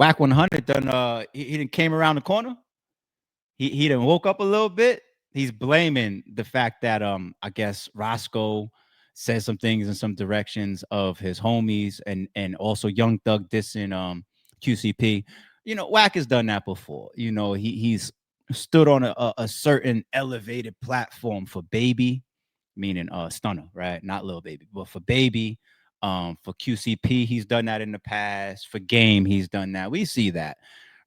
Wack 100 done he done came around the corner. He done woke up a little bit. He's blaming the fact that I guess Roscoe said some things in some directions of his homies and also Young Thug dissing QCP. You know, Wack has done that before. You know, he's stood on a certain elevated platform for Baby, meaning Stunner, right? Not Lil Baby, but for Baby. For QCP, he's done that in the past. For Game, he's done that. We see that,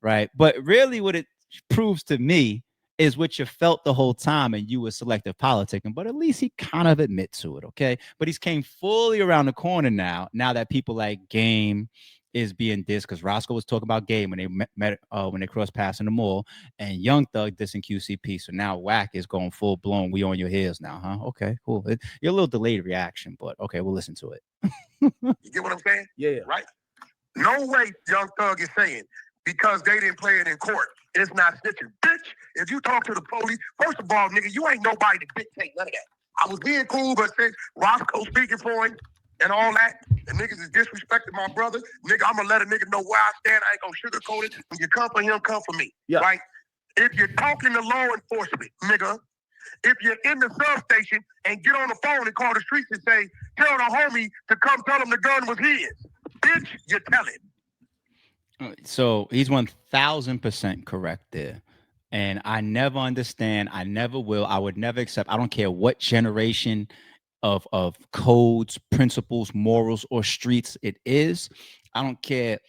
right? But really, what it proves to me is what you felt the whole time, and you were selective politicking. But at least he kind of admits to it, okay? But he's came fully around the corner now. Now that people like Game is being dissed, because Roscoe was talking about Game when they met when they crossed paths in the mall, and Young Thug dissing QCP. So now Wack is going full blown. We on your heels now, huh? Okay, cool. You're a little delayed reaction, but okay, we'll listen to it. You get what I'm saying? Yeah. Right? No way Young Thug is saying because they didn't play it in court, it's not snitching. Bitch, if you talk to the police, first of all, nigga, you ain't nobody to dictate none of that. I was being cool, but since Roscoe speaking for him and all that, and niggas is disrespecting my brother, nigga, I'm gonna let a nigga know where I stand. I ain't gonna sugarcoat it. When you come for him, come for me. Yeah. Right? If you're talking to law enforcement, nigga, if you're in the substation and get on the phone and call the streets and say, tell the homie to come tell him the gun was his, bitch, you tell him. So he's 1000% correct there. And I never understand. I never will. I would never accept. I don't care what generation of codes, principles, morals, or streets it is. I don't care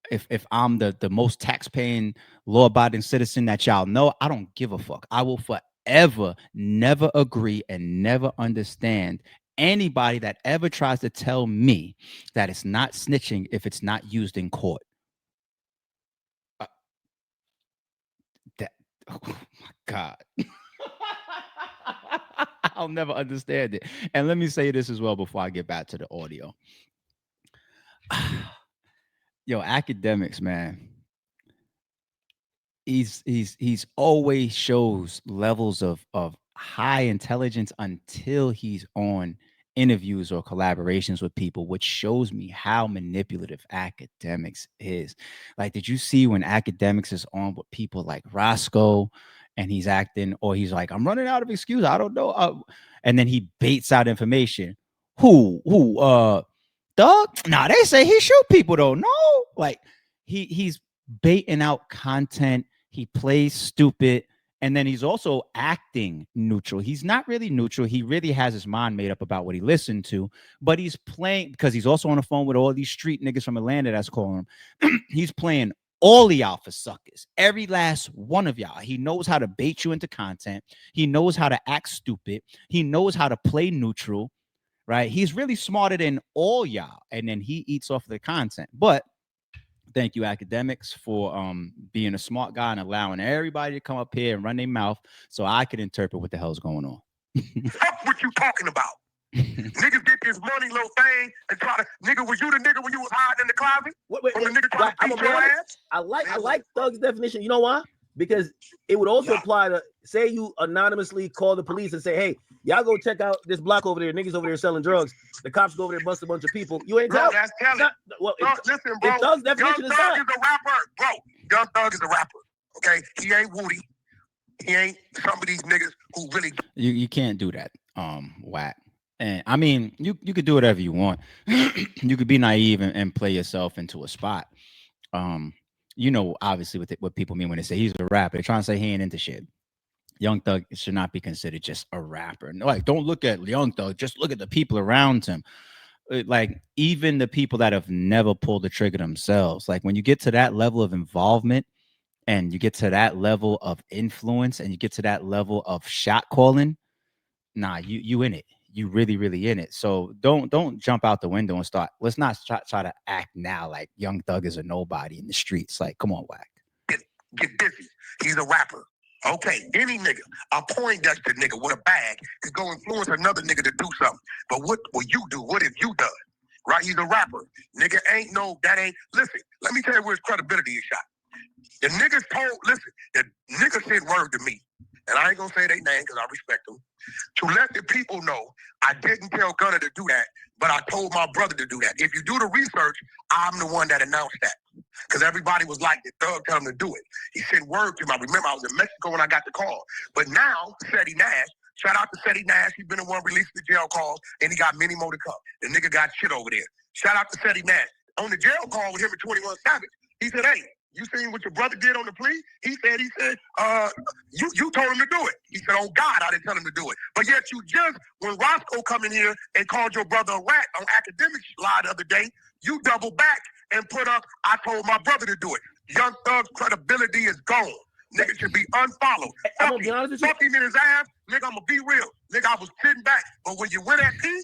if I'm the most tax-paying, law-abiding citizen that y'all know. I don't give a fuck. I will forever never agree and never understand anybody that ever tries to tell me that it's not snitching if it's not used in court. Oh my God. I'll never understand it. And let me say this as well before I get back to the audio. Yo, Akademiks, man. He's always shows levels of high intelligence until he's on interviews or collaborations with people, which shows me how manipulative Akademiks is. Like, did you see when Akademiks is on with people like Roscoe and he's acting, or he's like, I'm running out of excuses, I don't know, and then he baits out information. Who Doug? Nah, they say he shoot people though. No, like he's baiting out content. He plays stupid. And then he's also acting neutral. He's not really neutral. He really has his mind made up about what he listened to, but he's playing because he's also on the phone with all these street niggas from Atlanta that's calling him. He's playing all of y'all for suckers. Every last one of y'all. He knows how to bait you into content. He knows how to act stupid. He knows how to play neutral, right? He's really smarter than all y'all. And then he eats off the content. But thank you, Akademiks, for being a smart guy and allowing everybody to come up here and run their mouth so I could interpret what the hell's going on. Fuck what you talking about. Niggas get this money little thing and try to, nigga, was you the nigga when you was hiding in the closet? Wait, From the nigga trying to beat your ass? I like Thug's definition. You know why? Because it would also apply to, say you anonymously call the police and say, hey, y'all go check out this block over there. Niggas over there selling drugs. The cops go over there, bust a bunch of people. You ain't telling. That's telling. Well, listen, bro. Thug's definition Young Thug is a rapper, bro. Young Thug is a rapper. Okay, he ain't Woody. He ain't some of these niggas who really. You can't do that, Wack. And I mean, you could do whatever you want. You could be naive and play yourself into a spot. You know, obviously, what people mean when they say he's a rapper, they're trying to say he ain't into shit. Young Thug should not be considered just a rapper. No, like, don't look at Young Thug, just look at the people around him. Like, even the people that have never pulled the trigger themselves. Like, when you get to that level of involvement and you get to that level of influence and you get to that level of shot calling, nah, you in it. You really, really in it. So don't jump out the window and start. Let's not try to act now like Young Thug is a nobody in the streets. Like, come on, Wack. Get busy. He's a rapper. Okay, any nigga, a Poindexter nigga with a bag could go influence another nigga to do something. But what will you do? What have you done? Right? He's a rapper. Nigga ain't no, that ain't. Listen, let me tell you where his credibility is shot. The niggas told, listen, the nigga said word to me. And I ain't gonna say their name because I respect them. To let the people know I didn't tell Gunner to do that, but I told my brother to do that. If you do the research, I'm the one that announced that. Because everybody was like, the thug tell him to do it. He sent word to him. I remember I was in Mexico when I got the call. But now, Seti Nash, shout out to Seti Nash. He's been the one releasing the jail calls, and he got many more to come. The nigga got shit over there. Shout out to Seti Nash. On the jail call with him and 21 Savage, he said, hey, you seen what your brother did on the plea? He said, you told him to do it. He said, oh God, I didn't tell him to do it. But yet you just, when Roscoe come in here and called your brother a rat on Akademiks live the other day, you double back and put up, I told my brother to do it. Young Thug's credibility is gone. Nigga should be unfollowed. I'm gonna be honest with you. Fuck him in his ass. Nigga, I'm gonna be real. Nigga, I was sitting back. But when you win that P,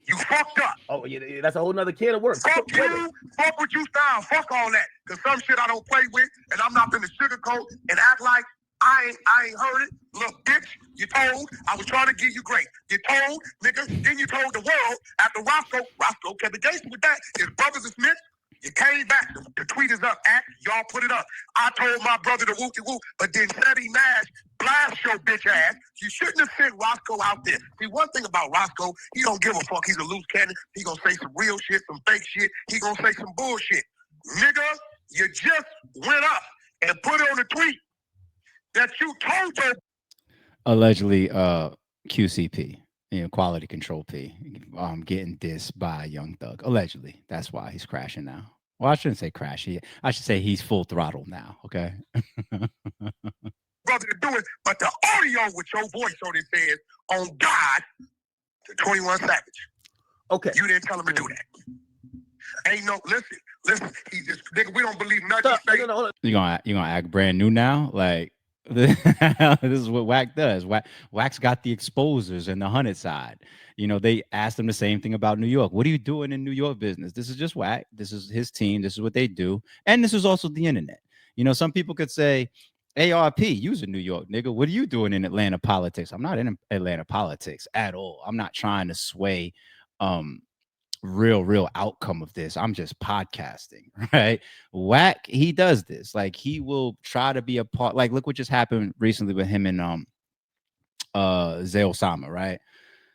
you fucked up. Oh, yeah, that's a whole nother can of worms. Fuck you. Fuck what you found. Fuck all that. Because some shit I don't play with, and I'm not gonna sugarcoat and act like I ain't heard it. Look, bitch, you told. I was trying to give you grace. You told, nigga. Then you told the world after Roscoe kept the gangster with that. His brothers are Smith. You came back. The tweet is up. Y'all put it up. I told my brother to whoop-de-whoop, but then Seti Nash blast your bitch ass. You shouldn't have sent Roscoe out there. See, one thing about Roscoe, he don't give a fuck. He's a loose cannon. He gonna say some real shit, some fake shit. He gonna say some bullshit. Nigga, you just went up and put on a tweet that you told your... Allegedly, QCP. Quality control P, getting dissed by Young Thug. Allegedly, that's why he's crashing now. Well, I shouldn't say crash. I should say he's full throttle now. Okay. Brother to do it, but the audio with your voice on it says, "On God," to 21 Savage. Okay. You didn't tell him to do that. Ain't no listen. He just nigga. We don't believe nothing. You gonna act brand new now, like. This is what Wack does. Wack's got the exposers and the hunted side. They asked him the same thing about New York. What are you doing in New York business? This is just Wack. This is his team. This is what they do. And this is also the internet. Some people could say, ARP, you's in New York, nigga. What are you doing in Atlanta politics? I'm not in Atlanta politics at all. I'm not trying to sway real outcome of this. I'm just podcasting, right? Wack, he does this. Like, he will try to be a part. Like, look what just happened recently with him and Zay Osama, right?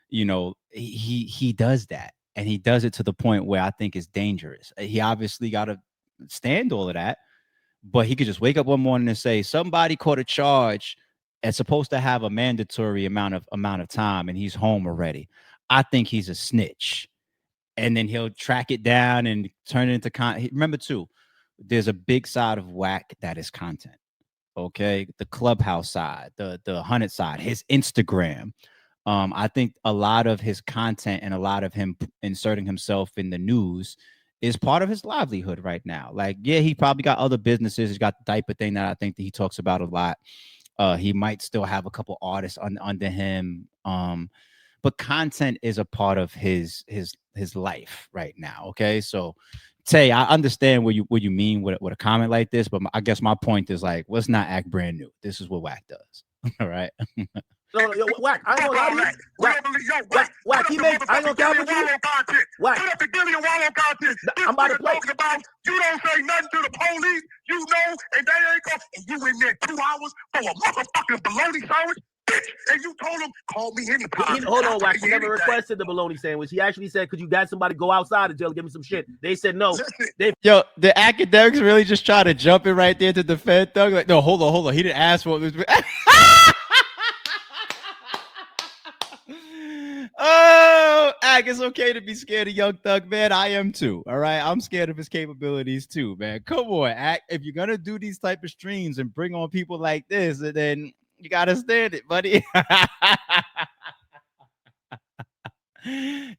He does that, and he does it to the point where I think it's dangerous. He obviously got to stand all of that, but he could just wake up one morning and say somebody caught a charge that's supposed to have a mandatory amount of time, and he's home already. I think he's a snitch. And then he'll track it down and turn it into content. Remember, too, there's a big side of Wack that is content. Okay, the Clubhouse side, the hunted side, his Instagram. I think a lot of his content and a lot of him inserting himself in the news is part of his livelihood right now. Like, yeah, he probably got other businesses. He's got the diaper thing that I think that he talks about a lot. He might still have a couple artists under him. But content is a part of his life right now. Okay, so Tay, I understand what you mean with a comment like this, but I guess my point is, like, let's not act brand new. This is what Wack does. All right. No, Wack, I ain't gonna lie to you. Wack, he makes, I ain't gonna cap with you. Wack, put up the Gilly and Wallow content. I'm about to play. About, you don't say nothing to the police, and they ain't go, and you in there 2 hours for a motherfucking bologna sandwich. And you told him, call me anytime. Hold on, Wack. He never requested the bologna sandwich. He actually said, could you got somebody go outside of jail and give me some shit? They said no. Yo, the Akademiks really just try to jump in right there to defend Thug. Like, no, hold on. He didn't ask for it. Oh, Ak, it's okay to be scared of Young Thug, man. I am too. All right, I'm scared of his capabilities too, man. Come on, Ak. If you're gonna do these type of streams and bring on people like this, then you gotta stand it, buddy.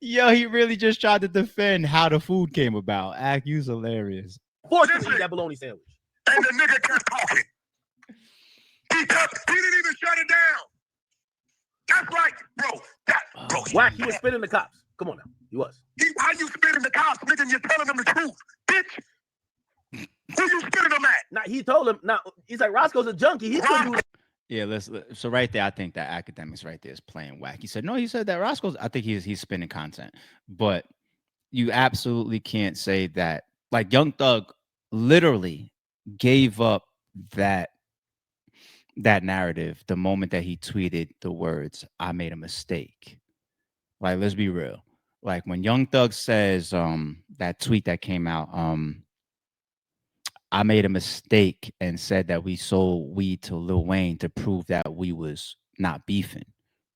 Yo, he really just tried to defend how the food came about. Ak, you's hilarious. Fortunately, that bologna sandwich. And the nigga kept talking. He didn't even shut it down. That's right, bro. Wack, he was spitting the cops. Come on now, he was. How you spitting the cops, nigga? And you're telling them the truth, bitch. Who you spitting them at? Now he told him. Now he's like, Roscoe's a junkie. He couldn't do. Yeah, so right there, I think that Akademiks right there is playing Wack. He said, no, he said that Roscoe's, I think he's spinning content. But you absolutely can't say that. Like, Young Thug literally gave up that narrative the moment that he tweeted the words, I made a mistake. Like, let's be real. Like, when Young Thug says that tweet that came out, I made a mistake and said that we sold weed to Lil Wayne to prove that we was not beefing,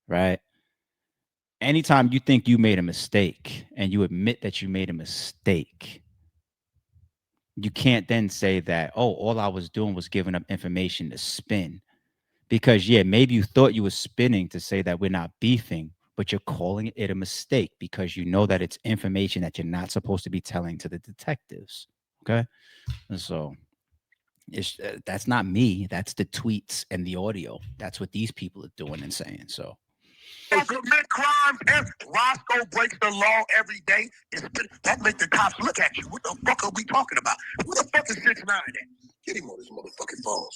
right? Anytime you think you made a mistake and you admit that you made a mistake, you can't then say that, oh, all I was doing was giving up information to spin. Because yeah, maybe you thought you were spinning to say that we're not beefing, but you're calling it a mistake because you know that it's information that you're not supposed to be telling to the detectives. Okay? And so that's not me. That's the tweets and the audio. That's what these people are doing and saying. So commit crimes. Roscoe breaks the law every day. That makes the cops look at you. What the fuck are we talking about? Who the fuck is 6ix9ine at? Get him on this motherfucking phone.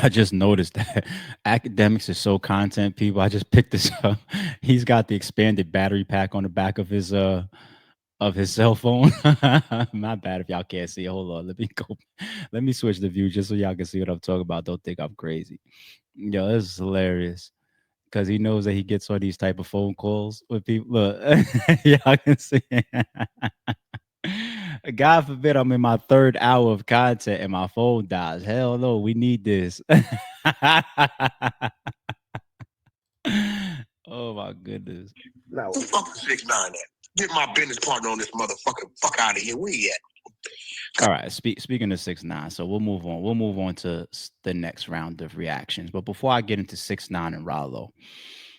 I just noticed that Academics is so content people. I just picked this up. He's got the expanded battery pack on the back of his cell phone. My bad if y'all can't see it. Hold on. Let me go. Let me switch the view just so y'all can see what I'm talking about. Don't think I'm crazy. Yo, this is hilarious. Because he knows that he gets all these type of phone calls with people. Look, y'all can see. God forbid I'm in my third hour of content and my phone dies. Hell no, we need this. Oh my goodness. Now, Who the fuck is 6ix9ine at? Get my business partner on this motherfucker. Fuck out of here. Where he at? All right. Speaking of 6ix9ine, so we'll move on. We'll move on to the next round of reactions. But before I get into 6ix9ine and Rollo,